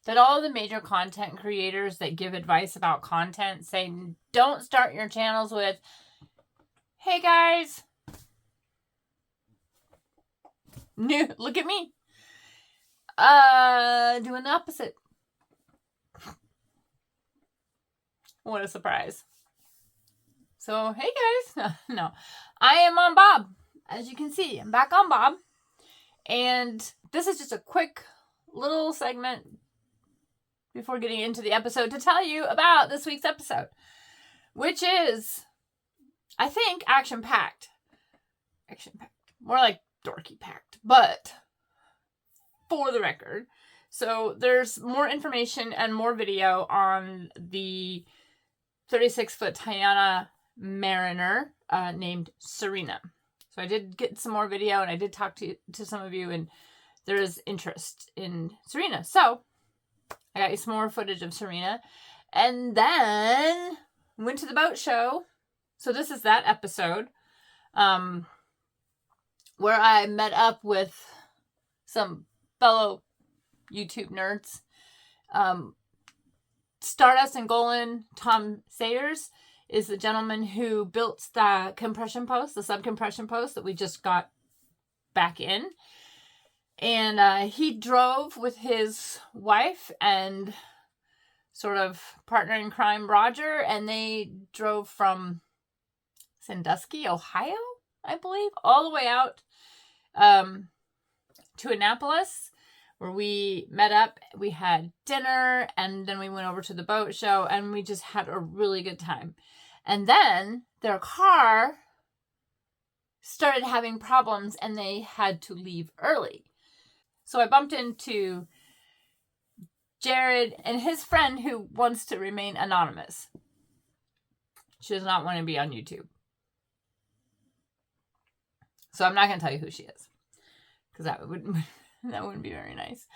that all the major content creators that give advice about content say don't start your channels with, hey guys, look at me. Doing the opposite. What a surprise. So, hey guys. No, I am on Bob. As you can see, I'm back on Bob. And this is just a quick little segment before getting into the episode to tell you about this week's episode, which is, I think, action-packed. Action-packed. More like dorky-packed, but for the record. So there's more information and more video on the 36-foot Tiana Mariner named Serena. So I did get some more video, and I did talk to some of you, and there is interest in Serena. So I got you some more footage of Serena. And then went to the boat show. So this is that episode where I met up with some fellow YouTube nerds. Stardust and Golan, Tom Sayers is the gentleman who built the compression post, the sub-compression post that we just got back in. And he drove with his wife and sort of partner in crime, Roger, and they drove from Sandusky, Ohio, I believe, all the way out to Annapolis, where we met up. We had dinner, and then we went over to the boat show, and we just had a really good time. And then their car started having problems, and they had to leave early. So I bumped into Jared and his friend who wants to remain anonymous. She does not want to be on YouTube. So I'm not going to tell you who she is, because that wouldn't be very nice.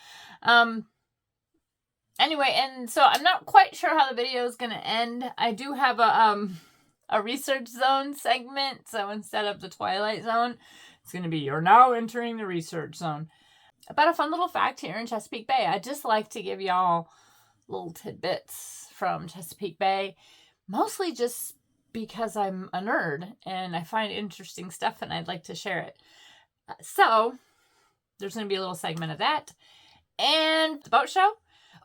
Anyway, and so I'm not quite sure how the video is going to end. I do have a research zone segment. So instead of the Twilight Zone, it's going to be, you're now entering the research zone. About a fun little fact here in Chesapeake Bay. I just like to give y'all little tidbits from Chesapeake Bay. Mostly just because I'm a nerd and I find interesting stuff and I'd like to share it. So there's going to be a little segment of that. And the boat show.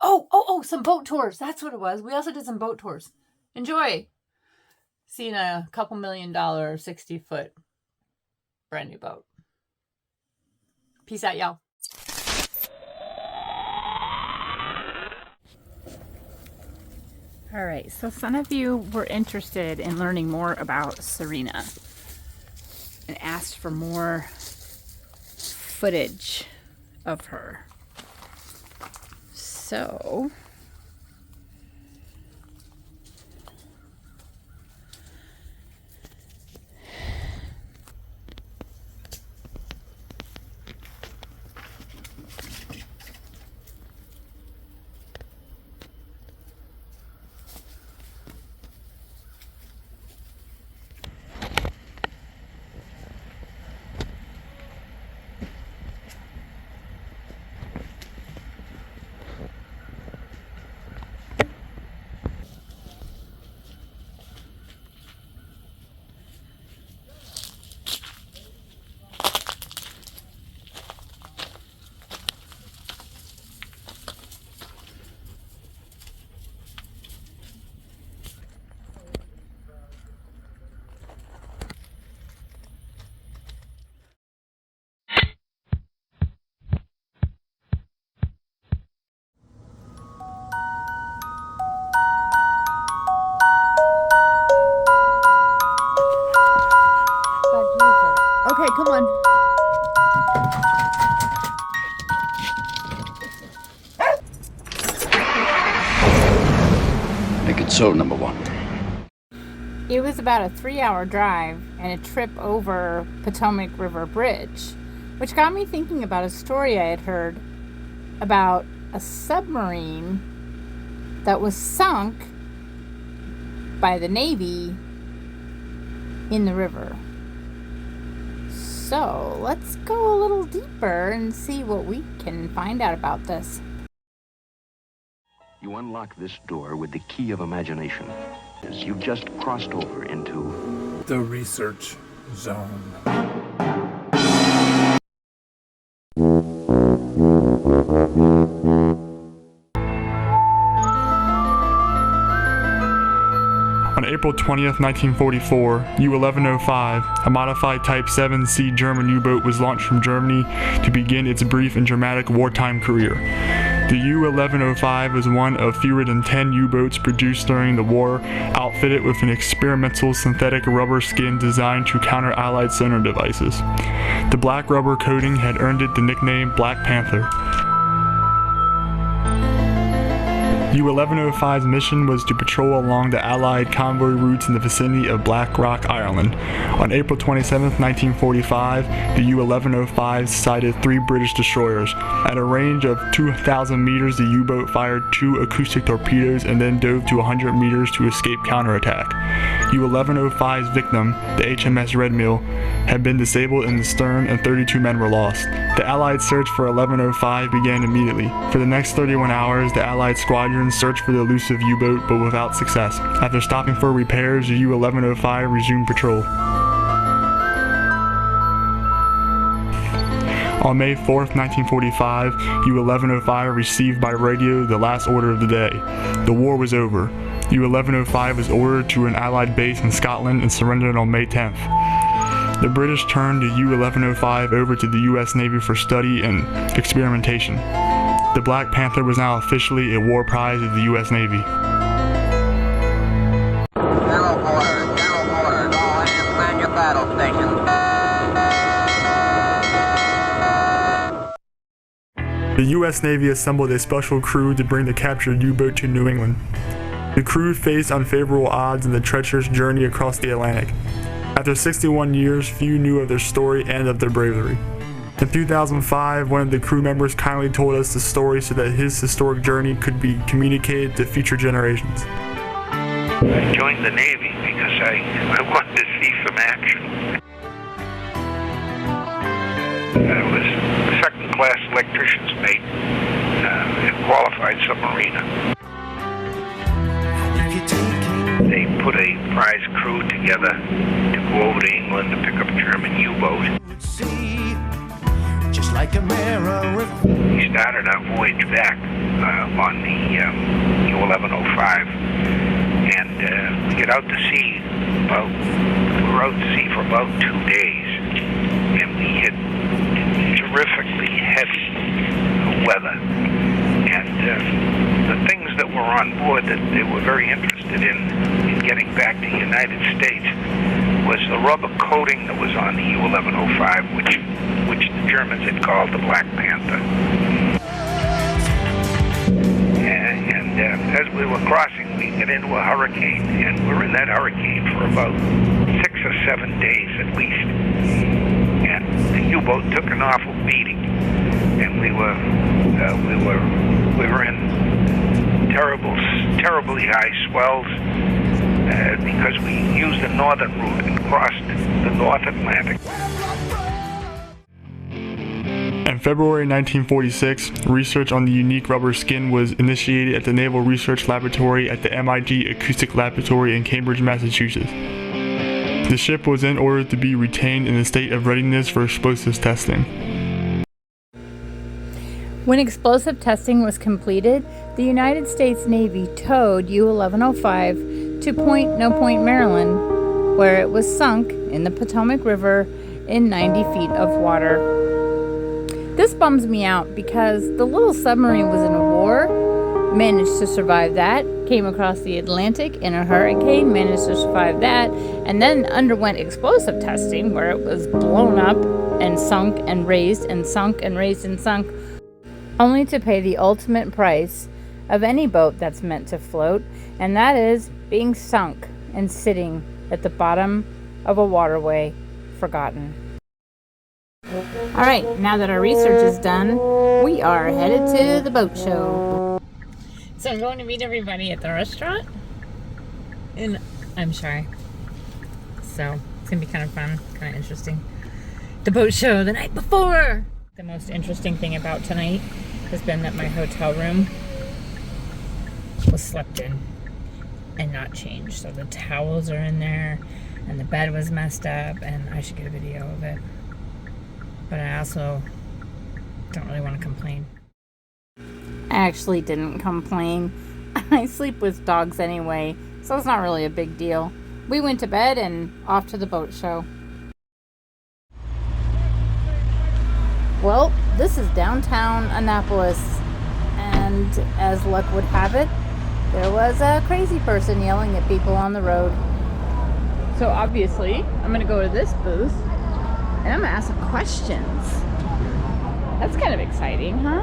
Oh, some boat tours. That's what it was. We also did some boat tours. Enjoy seeing a couple $1 million 60-foot brand new boat. Peace out, y'all. All right, so some of you were interested in learning more about Serena and asked for more footage of her. So okay, come on. Make it so, number one. It was about a 3-hour drive and a trip over Potomac River Bridge, which got me thinking about a story I had heard about a submarine that was sunk by the Navy in the river. So let's go a little deeper and see what we can find out about this. You unlock this door with the key of imagination. As you've just crossed over into the research zone. On April 20th, 1944, U-1105, a modified Type 7C German U-boat, was launched from Germany to begin its brief and dramatic wartime career. The U-1105 was one of fewer than 10 U-boats produced during the war, outfitted with an experimental synthetic rubber skin designed to counter Allied sonar devices. The black rubber coating had earned it the nickname Black Panther. U-1105's mission was to patrol along the Allied convoy routes in the vicinity of Black Rock, Ireland. On April 27, 1945, the U-1105 sighted 3 British destroyers. At a range of 2,000 meters, the U-boat fired 2 acoustic torpedoes and then dove to 100 meters to escape counterattack. U-1105's victim, the HMS Red Mill, had been disabled in the stern and 32 men were lost. The Allied search for 1105 began immediately. For the next 31 hours, the Allied squadron searched for the elusive U-boat, but without success. After stopping for repairs, the U-1105 resumed patrol. On May 4, 1945, U-1105 received by radio the last order of the day. The war was over. U-1105 was ordered to an Allied base in Scotland and surrendered on May 10th. The British turned the U-1105 over to the U.S. Navy for study and experimentation. The Black Panther was now officially a war prize of the U.S. Navy. General orders, all hands man your battle stations. The U.S. Navy assembled a special crew to bring the captured U-boat to New England. The crew faced unfavorable odds in the treacherous journey across the Atlantic. After 61 years, few knew of their story and of their bravery. In 2005, one of the crew members kindly told us the story so that his historic journey could be communicated to future generations. I joined the Navy because I wanted to see some action. I was a second-class electrician's mate and qualified submariner. They put a prize crew together to go over to England to pick up a German U-boat. Just like a mirror. We started our voyage back on the U-1105, and we get out to sea. We were out to sea for about 2 days, and we hit terrifically heavy weather. And the things that were on board that they were very interested in getting back to the United States was the rubber coating that was on the U-1105, which the Germans had called the Black Panther. And as we were crossing, we get into a hurricane, and we're in that hurricane for about 6 or 7 days at least. And the U-boat took an awful beating, and we were in terribly high swells because we used the northern route and crossed the North Atlantic. In February 1946, research on the unique rubber skin was initiated at the Naval Research Laboratory at the MIT Acoustic Laboratory in Cambridge, Massachusetts. The ship was then ordered to be retained in a state of readiness for explosives testing. When explosive testing was completed, the United States Navy towed U-1105 to Point No Point, Maryland, where it was sunk in the Potomac River in 90 feet of water. This bums me out because the little submarine was in a war, managed to survive that, came across the Atlantic in a hurricane, managed to survive that, and then underwent explosive testing where it was blown up and sunk and raised and sunk and raised and sunk, only to pay the ultimate price of any boat that's meant to float, and that is being sunk and sitting at the bottom of a waterway, forgotten. All right, now that our research is done, we are headed to the boat show. So I'm going to meet everybody at the restaurant, and I'm shy. So it's gonna be kind of fun, kind of interesting. The boat show the night before. The most interesting thing about tonight has been that my hotel room was slept in and not changed. So the towels are in there and the bed was messed up, and I should get a video of it. But I also don't really want to complain. I actually didn't complain. I sleep with dogs anyway, so it's not really a big deal. We went to bed and off to the boat show. Well, this is downtown Annapolis, and as luck would have it, there was a crazy person yelling at people on the road. So obviously, I'm gonna go to this booth and I'm gonna ask some questions. That's kind of exciting, huh?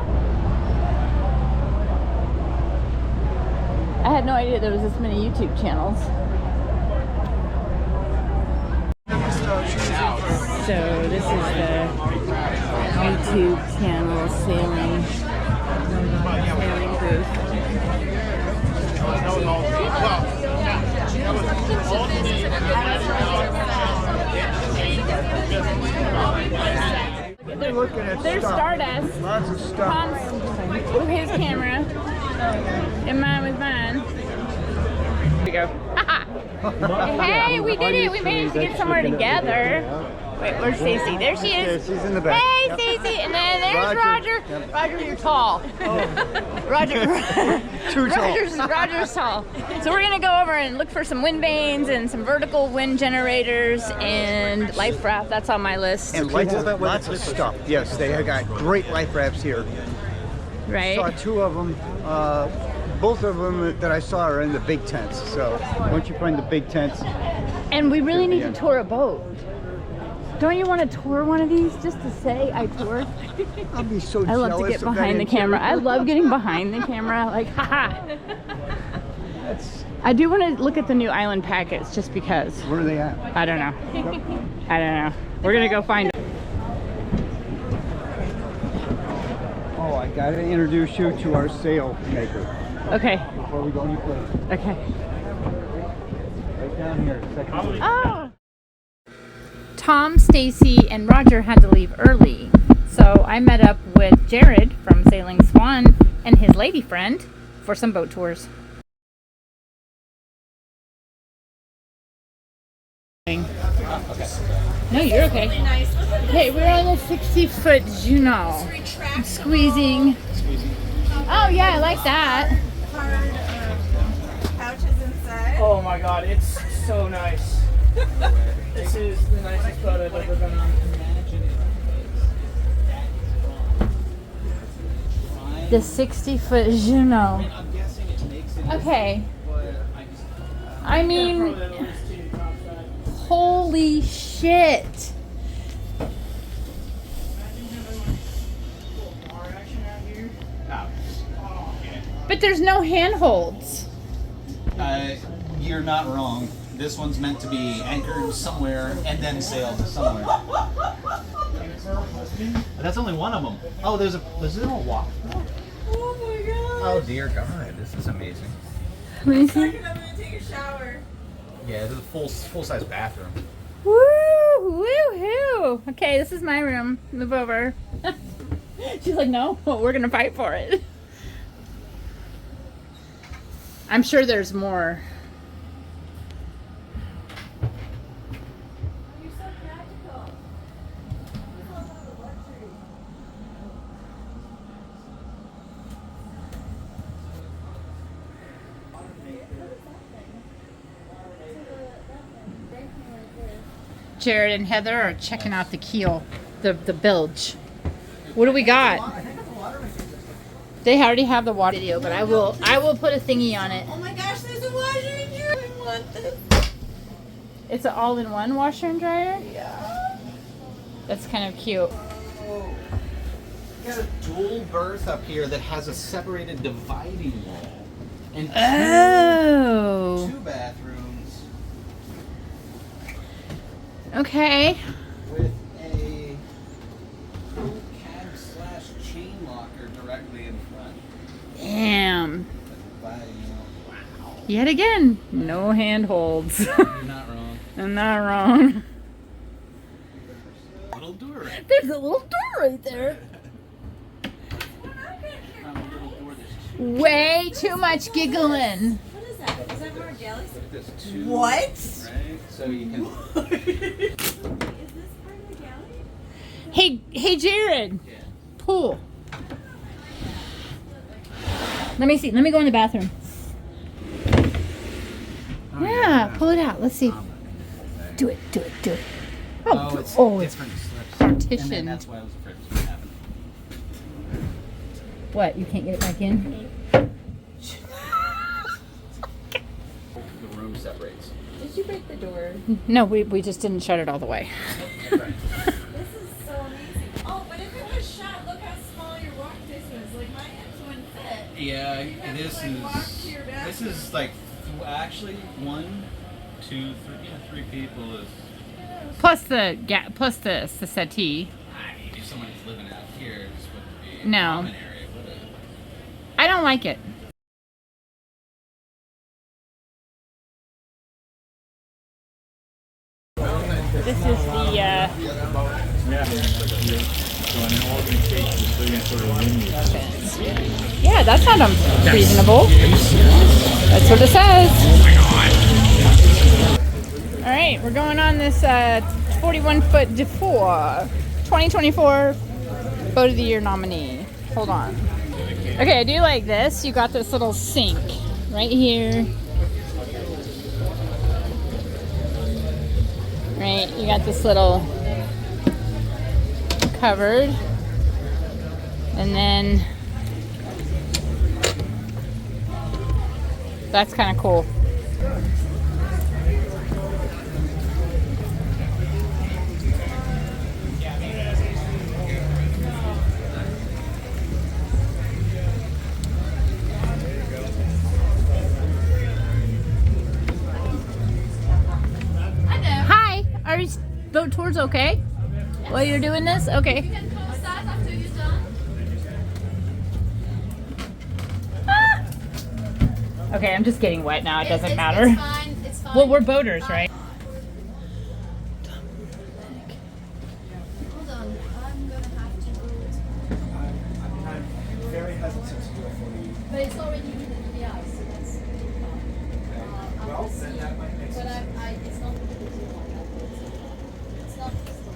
I had no idea there was this many YouTube channels. So this is the YouTube channel sailing booth. There's Stardust. Lots of stuff. Tom's with his camera. And mine with mine. Here we go. Hey, we did it. We managed to get somewhere together. Wait, where's Stacy? There she is. She's in the back. Hey, Stacy. And then there's Roger. Yep. Roger, you're tall. Roger. Too tall. Roger's tall. So we're going to go over and look for some wind vanes and some vertical wind generators and life raft. That's on my list. And lots of stuff. Yes, they have got great life rafts here. Right? Saw two of them. Both of them that I saw are in the big tents. So once you find the big tents. And we really need to tour a boat. Don't you want to tour one of these just to say I toured? I'll be so jealous. I love to get behind the camera. I love getting behind the camera. Like, haha. I do want to look at the new island packets just because. Where are they at? I don't know. I don't know. We're going to go find them. Oh, I got to introduce you to our sail maker. Okay. Before we go any further. Okay. Right down here. Second. Oh! Tom, Stacy, and Roger had to leave early, so I met up with Jared from Sailing Swan and his lady friend for some boat tours. No, you're okay. Hey, we're on a 60-foot jeanneau. I'm squeezing. Oh yeah, I like that. Couches inside. Oh my god, it's so nice. This is the nicest boat I've ever been on. The 60-foot jeanneau. Okay. I mean, holy shit. But there's no handholds. You're not wrong. This one's meant to be anchored somewhere and then sailed somewhere. That's only one of them. Oh, there's a walk. Oh my god. Oh dear God, this is amazing. Let me see. I'm gonna take a shower. Yeah, this is a full size bathroom. Woo! Woo-hoo! Okay, this is my room. Move over. She's like, no, we're gonna fight for it. I'm sure there's more. You're so practical. Jared and Heather are checking out the keel, the bilge. What do we got? They already have the water video, but I will put a thingy on it. Oh my gosh, there's a washer and dryer. I want this. It's an all-in-one washer and dryer? Yeah. That's kind of cute. Got a dual berth up here that has a separated dividing wall. And two bathrooms. Okay. With a cab/chain locker directly in front. Damn. Wow. Yet again, no handholds. You're not wrong. I'm not wrong. Little door right There's a little door right there. there. Little door, there's two Way too much giggling. What is that? Is that more jellies? There's two. What? Right? So you can. Is this part of the galley? Hey, Jared. Pool. Let me see. Let me go in the bathroom. Yeah, pull it out. Let's see. Do it. Oh, it's different slips. partition. And that's why I was afraid it was going to happen. What? You can't get it back in? The room separates. Did you break the door? No, we just didn't shut it all the way. This is so amazing. Oh, but if it was shut, look how small your walk this was. Like my hips wouldn't fit. Yeah, like walk to your bathroom. this is like actually 1, 2, 3, 3 people is. Plus the settee. I mean, if someone's living out here, this wouldn't be a No. common area, would it? I don't like it. This is the yeah, that sounds reasonable. That's what it says. All right, we're going on this 41-foot dufour 2024 Boat of the Year nominee. Hold on. Okay, I do like this. You got this little sink right here. Right, you got this little cupboard. And then that's kind of cool. Hi, are boat tours okay? While you're doing this? Okay. You can post that after you're done. Okay, I'm just getting wet now. It doesn't matter. It's fine. It's fine. Well, we're boaters, right? Hold on. I'm gonna have to go. I'm very hesitant to do it for you. But it's already in the ice, so that's. Well, then that might make But sense. it's not visible like that. It's not visible.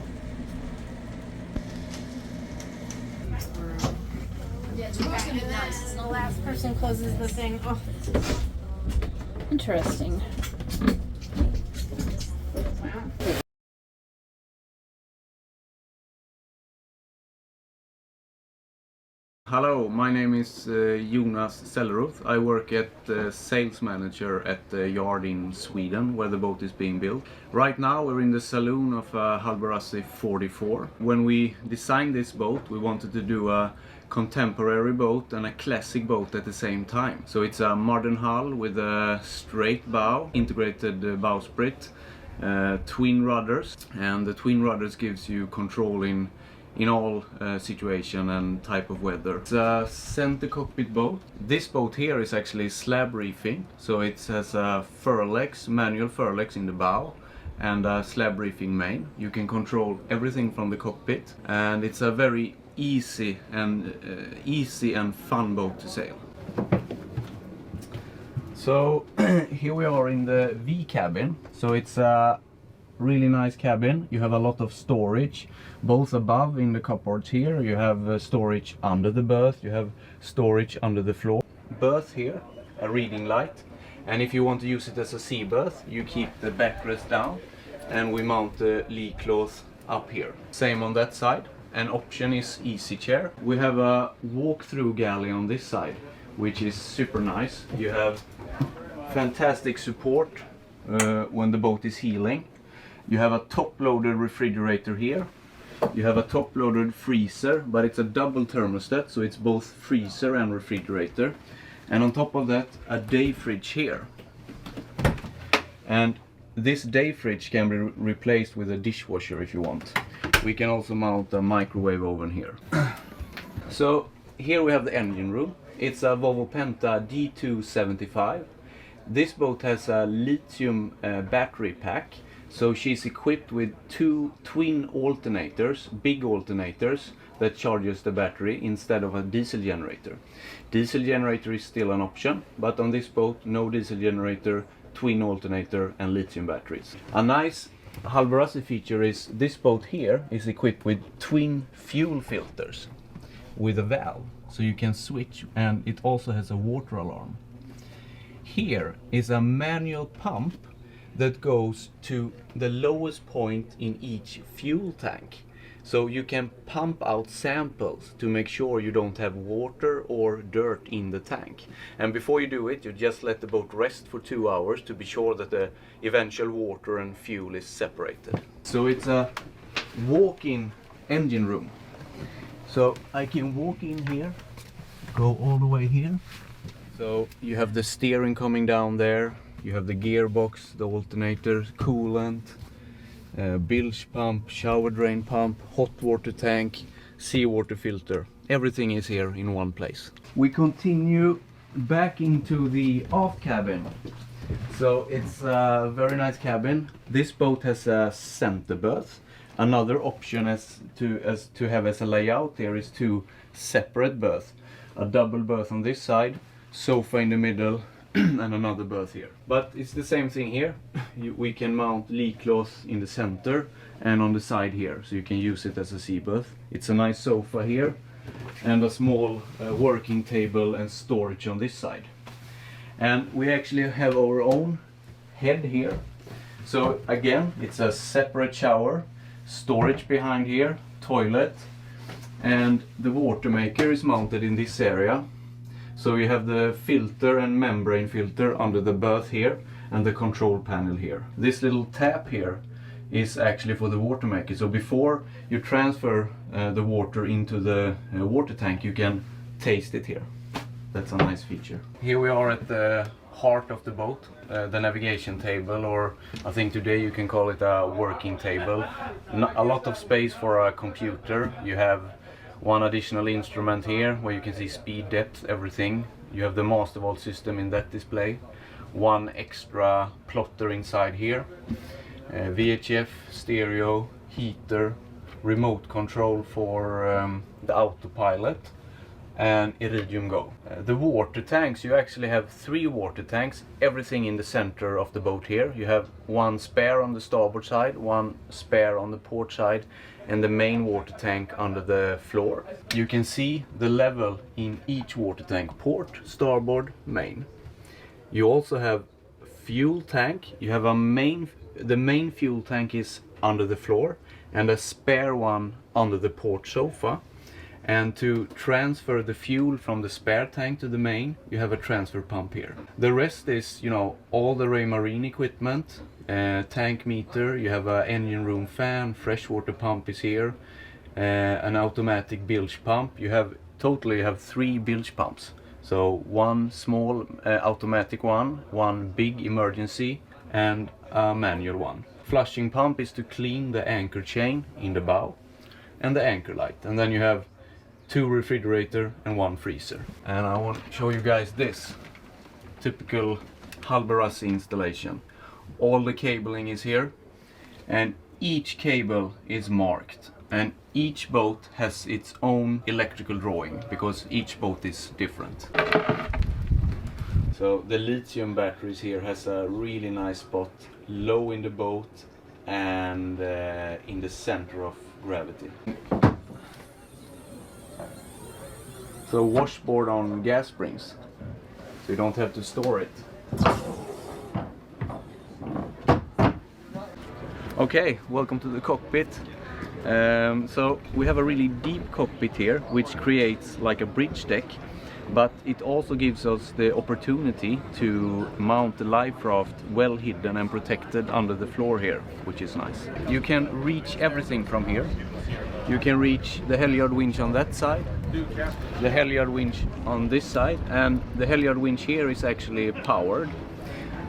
Yeah, tomorrow's gonna be nice. It's the last person closes the thing. Oh. Interesting. Hello, my name is Jonas Selleroth. I work at sales manager at the yard in Sweden where the boat is being built. Right now we're in the saloon of Halasi 44. When we designed this boat we wanted to do a contemporary boat and a classic boat at the same time. So it's a modern hull with a straight bow, integrated bowsprit, twin rudders, and the twin rudders gives you control in all situation and type of weather. It's a center cockpit boat. This boat here is actually slab reefing, so it has manual furlegs in the bow and a slab reefing main. You can control everything from the cockpit, and it's a very easy and fun boat to sail. So here we are in the V cabin. So it's a really nice cabin. You have a lot of storage, both above in the cupboards here. You have storage under the berth. You have storage under the floor. Berth here, a reading light. And if you want to use it as a sea berth, you keep the backrest down, and we mount the lee cloth up here. Same on that side. An option is easy chair. We have a walk-through galley on this side, which is super nice. You have fantastic support when the boat is heeling. You have a top-loaded refrigerator here. You have a top-loaded freezer, but it's a double thermostat, so it's both freezer and refrigerator. And on top of that, a day fridge here. And this day fridge can be replaced with a dishwasher if you want. We can also mount a microwave oven here. So here we have the engine room. It's a Volvo Penta D275. This boat has a lithium battery pack, So she's equipped with 2 twin alternators, big alternators, that charges the battery instead of a diesel generator. Diesel generator is still an option, but on this boat, no diesel generator, twin alternator and lithium batteries. A nice Halasi feature is this boat here is equipped with twin fuel filters with a valve, so you can switch, and it also has a water alarm. Here is a manual pump that goes to the lowest point in each fuel tank. So you can pump out samples to make sure you don't have water or dirt in the tank. And before you do it, you just let the boat rest for 2 hours to be sure that the eventual water and fuel is separated. So it's a walk-in engine room. So I can walk in here, go all the way here. So you have the steering coming down there, you have the gearbox, the alternator, coolant, bilge pump, shower drain pump, hot water tank, seawater filter. Everything is here in one place. We continue back into the aft cabin. So it's a very nice cabin. This boat has a center berth. Another option as to have as a layout here is 2 separate berths. A double berth on this side, sofa in the middle, and another berth here. But it's the same thing here. We can mount leak cloth in the center and on the side here, so you can use it as a sea berth. It's a nice sofa here and a small working table and storage on this side. And we actually have our own head here. So again, it's a separate shower, storage behind here, toilet, and the water maker is mounted in this area. So you have the filter and membrane filter under the berth here and the control panel here. This little tap here is actually for the water maker. So before you transfer the water into the water tank, you can taste it here. That's a nice feature. Here we are at the heart of the boat, the navigation table, or I think today you can call it a working table. A lot of space for a computer. You have 1 additional instrument here where you can see speed, depth, everything. You have the master vault system in that display. 1 extra plotter inside here. VHF, stereo, heater, remote control for the autopilot, and Iridium Go. The water tanks, you actually have 3 water tanks, everything in the center of the boat here. You have 1 spare on the starboard side, 1 spare on the port side, and the main water tank under the floor. You can see the level in each water tank, port, starboard, main. You also have fuel tank. You have the main fuel tank is under the floor and a spare one under the port sofa. And to transfer the fuel from the spare tank to the main, you have a transfer pump here. The rest is, you know, all the Raymarine equipment, tank meter, you have an engine room fan, freshwater pump is here, an automatic bilge pump. You have 3 bilge pumps. So 1 small automatic one, 1 big emergency, and a manual one. Flushing pump is to clean the anchor chain in the bow and the anchor light. And then you have 2 refrigerator and 1 freezer. And I want to show you guys this typical Halasi installation. All the cabling is here and each cable is marked, and each boat has its own electrical drawing because each boat is different. So the lithium batteries here has a really nice spot, low in the boat and in the center of gravity. So washboard on gas springs, so you don't have to store it. Okay, welcome to the cockpit. So we have a really deep cockpit here, which creates like a bridge deck, but it also gives us the opportunity to mount the life raft well hidden and protected under the floor here, which is nice. You can reach everything from here. You can reach the halyard winch on that side, the halyard winch on this side, and the halyard winch here is actually powered.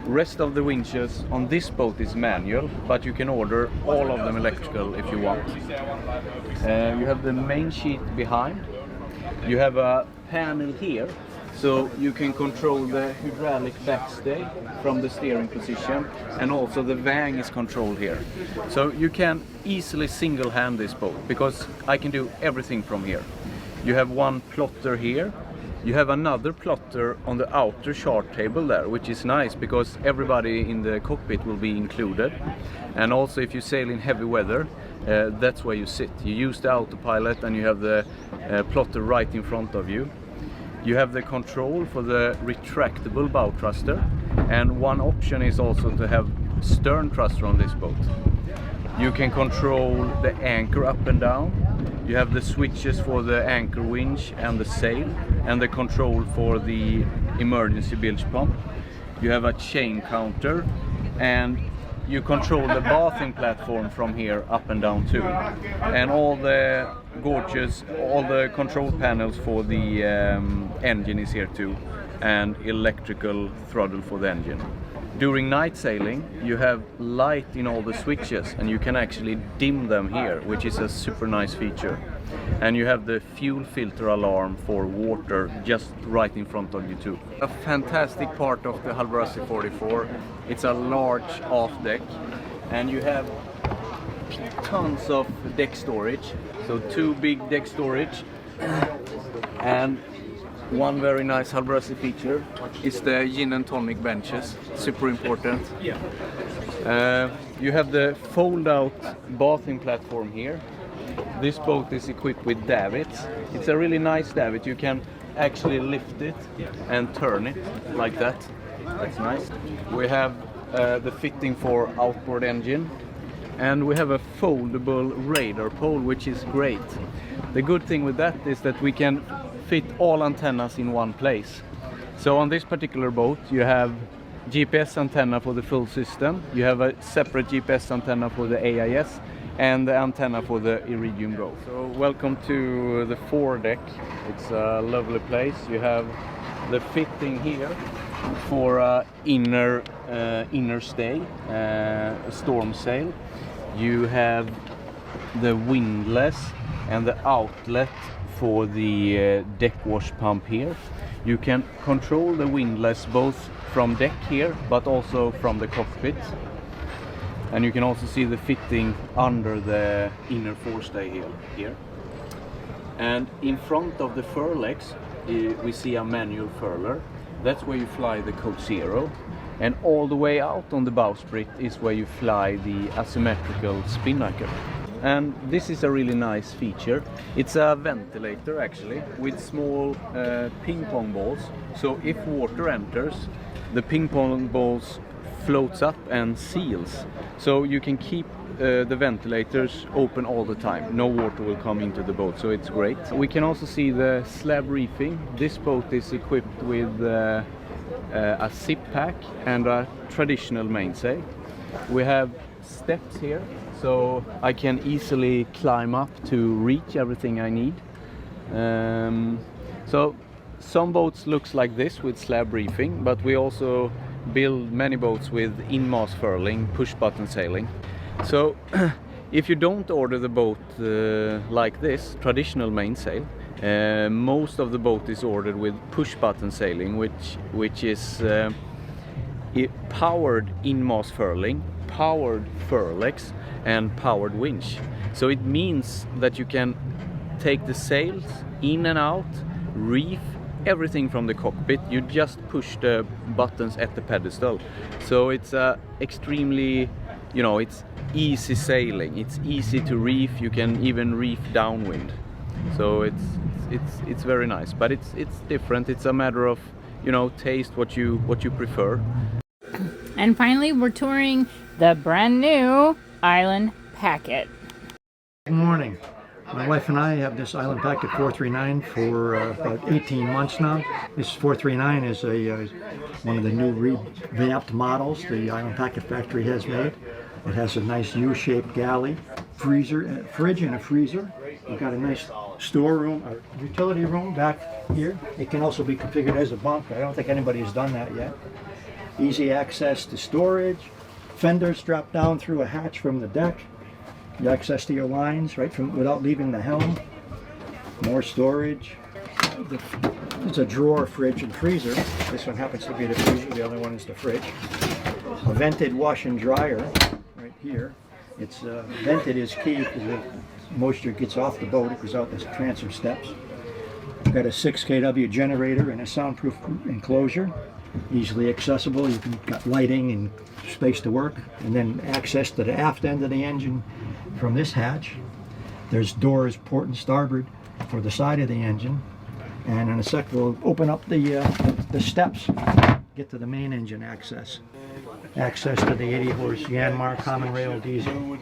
Rest of the winches on this boat is manual, but you can order all of them electrical if you want. You have the main sheet behind. You have a panel here, So you can control the hydraulic backstay from the steering position, and also the vang is controlled here. So you can easily single hand this boat because I can do everything from here. You have one plotter here. You have another plotter on the outer chart table there, which is nice because everybody in the cockpit will be included. And also if you sail in heavy weather, that's where you sit. You use the autopilot and you have the plotter right in front of you. You have the control for the retractable bow thruster, and one option is also to have stern thruster on this boat. You can control the anchor up and down. You have the switches for the anchor winch and the sail, and the control for the emergency bilge pump. You have a chain counter, and you control the bathing platform from here up and down too. And all the all the control panels for the engine is here too, and electrical throttle for the engine. During night sailing, you have light in all the switches, and you can actually dim them here, which is a super nice feature. And you have the fuel filter alarm for water just right in front of you too. A fantastic part of the Halasi 44. It's a large aft deck, and you have tons of deck storage. So 2 big deck storage, and one very nice Halasi feature is the gin and tonic benches. Super important. You have the fold-out bathing platform here. This boat is equipped with davits. It's a really nice davit. You can actually lift it and turn it like that. That's nice. We have the fitting for outboard engine, and we have a foldable radar pole, which is great. The good thing with that is that we can fit all antennas in one place. So on this particular boat you have GPS antenna for the full system, you have a separate GPS antenna for the AIS, and the antenna for the Iridium Go. So welcome to the foredeck. It's a lovely place. You have the fitting here for inner stay, storm sail. You have the windlass and the outlet for the deck wash pump here. You can control the windlass both from deck here but also from the cockpit. And you can also see the fitting under the inner forestay here. And in front of the furlegs we see a manual furler. That's where you fly the Code 0. And all the way out on the bowsprit is where you fly the asymmetrical spinnaker. And this is a really nice feature. It's a ventilator actually with small ping pong balls. So if water enters, the ping pong balls floats up and seals. So you can keep the ventilators open all the time. No water will come into the boat, so it's great. We can also see the slab reefing. This boat is equipped with a zip pack and a traditional mainsail. We have steps here, so I can easily climb up to reach everything I need. So some boats looks like this with slab reefing, but we also build many boats with in-mast furling, push-button sailing. So if you don't order the boat like this, traditional mainsail, most of the boat is ordered with push-button sailing, which is powered in-mast furling, powered furlegs, and powered winch. So it means that you can take the sails in and out, reef, everything from the cockpit. You just push the buttons at the pedestal. So it's extremely, it's easy sailing. It's easy to reef. You can even reef downwind. So it's very nice, but it's different. It's a matter of taste, what you prefer. And finally, we're touring the brand new Island Packet. Good morning. My wife and I have this Island Packet 439 for about 18 months now. This 439 is one of the new revamped models the Island Packet factory has made. It has a nice U-shaped galley, fridge and a freezer. We've got a nice storeroom, a utility room back here. It can also be configured as a bunk. I don't think anybody has done that yet. Easy access to storage. Fenders drop down through a hatch from the deck. You access to your lines right from without leaving the helm. More storage. it's a drawer, fridge, and freezer. This one happens to be the freezer. The other one is the fridge. A vented wash and dryer right here. It's vented is key because the moisture gets off the boat. It goes out the transfer steps. We've got a 6 kW generator and a soundproof enclosure, easily accessible. You can got lighting and space to work, and then access to the aft end of the engine from this hatch. There's doors port and starboard for the side of the engine, and in a sec we'll open up the steps, get to the main engine access. Access to the 80 horse Yanmar common rail diesel.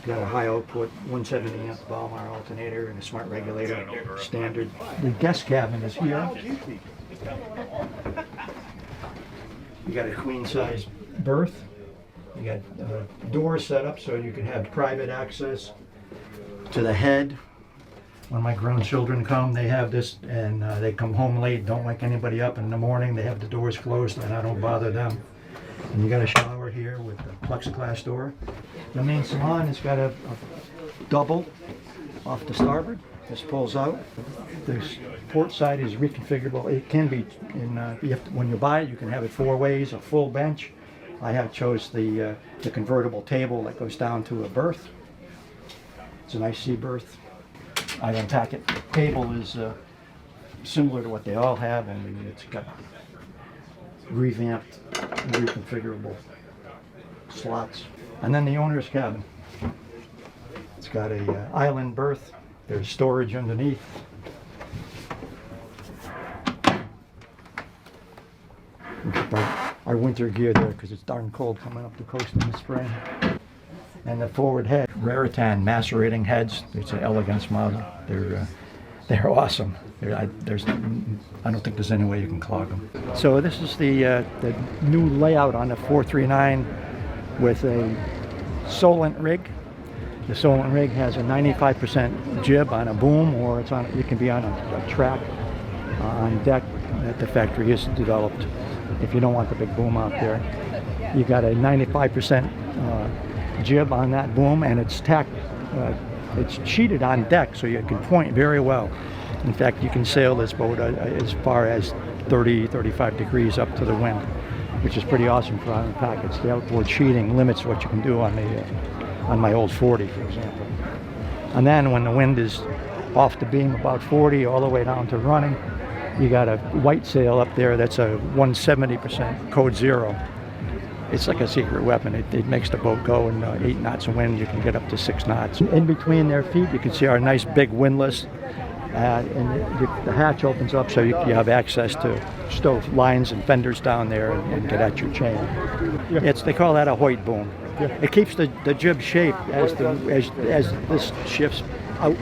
Got a high output 170 amp Balmar alternator and a smart regulator standard. The guest cabin is here. You got a queen size berth. You got doors set up so you can have private access to the head. When my grown children come, they have this, and they come home late, don't wake anybody up in the morning. They have the doors closed and I don't bother them. And you got a shower here with a plexiglass door. The main salon has got a double off the starboard. This pulls out. The port side is reconfigurable. It can be, when you buy it, you can have it 4 ways, a full bench. I have chose the convertible table that goes down to a berth. It's a nice sea berth. I unpack it. The table is similar to what they all have, and it's got revamped, reconfigurable slots. And then the owner's cabin. It's got a island berth. There's storage underneath. We keep our winter gear there because it's darn cold coming up the coast in the spring. And the forward head, Raritan macerating heads. It's an elegance model. They're awesome. I don't think there's any way you can clog them. So this is the new layout on the 439 with a Solent rig. The Solent rig has a 95% jib on a boom, or it can be on a track on deck that the factory has developed. If you don't want the big boom out there, you got a 95% jib on that boom, and it's it's sheeted on deck so you can point very well. In fact, you can sail this boat as far as 30-35 degrees up to the wind, which is pretty awesome for island packets. The outboard sheeting limits what you can do on my old 40, for example. And then when the wind is off the beam about 40 all the way down to running, you got a white sail up there that's a 170% code 0. It's like a secret weapon. It makes the boat go in 8 knots of wind. You can get up to 6 knots. In between their feet, you can see our nice big windlass. And the hatch opens up so you have access to stove lines and fenders down there and get at your chain. They call that a Hoyt boom. It keeps the jib shape as this shifts out.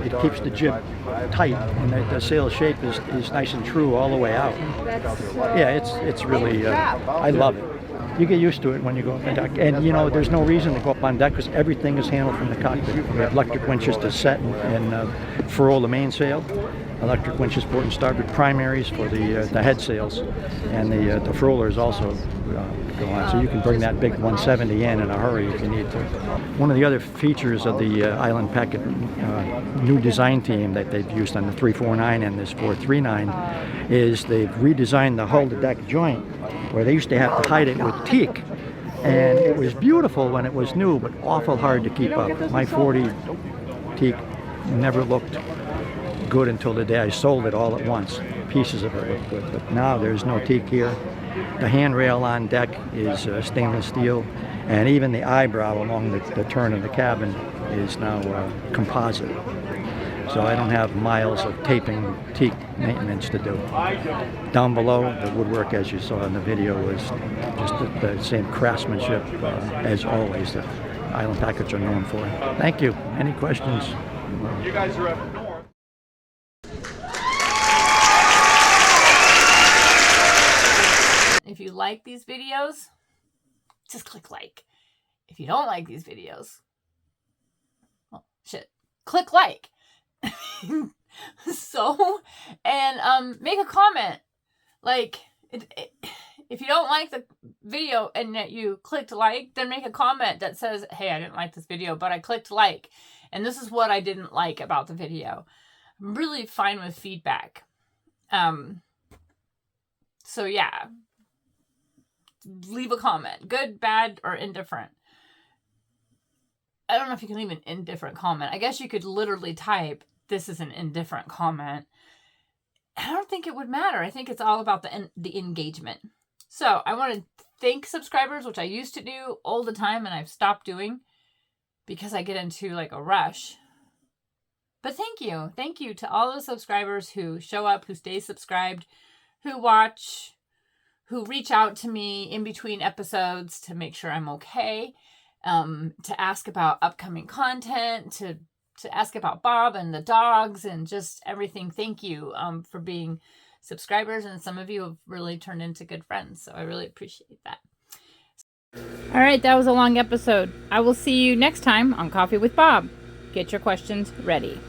It keeps the jib tight, and the sail shape is nice and true all the way out. Yeah, it's really, I love it. You get used to it when you go up on deck. And there's no reason to go up on deck because everything is handled from the cockpit. We have electric winches to set and furl the mainsail, electric winches port and starboard primaries for the head sails, and the furlers also go on. So you can bring that big 170 in a hurry if you need to. One of the other features of the Island Packet new design team that they've used on the 349 and this 439 is they've redesigned the hull to deck joint, where they used to have to hide it with teak. And it was beautiful when it was new, but awful hard to keep up. My 40 teak never looked good until the day I sold it all at once. Pieces of it looked good, but now there's no teak here. The handrail on deck is stainless steel, and even the eyebrow along the turn of the cabin is now composite. So I don't have miles of taping teak maintenance to do. Down below, the woodwork, as you saw in the video, was just the same craftsmanship as always that Island Packets are known for. Thank you. Any questions? You guys are up north. If you like these videos, just click like. If you don't like these videos, well, shit, click like. So, and make a comment. Like, if you don't like the video and that you clicked like, then make a comment that says, hey, I didn't like this video, but I clicked like, and this is what I didn't like about the video. I'm really fine with feedback. So yeah, leave a comment, good, bad, or indifferent. I don't know if you can leave an indifferent comment. I guess you could literally type, this is an indifferent comment. I don't think it would matter. I think it's all about the engagement. So I want to thank subscribers, which I used to do all the time and I've stopped doing because I get into like a rush. But thank you. Thank you to all the subscribers who show up, who stay subscribed, who watch, who reach out to me in between episodes to make sure I'm okay, to ask about upcoming content, to ask about Bob and the dogs and just everything. Thank you for being subscribers, and some of you have really turned into good friends, so I really appreciate that. All right, that was a long episode. I will see you next time on Coffee with Bob. Get your questions ready.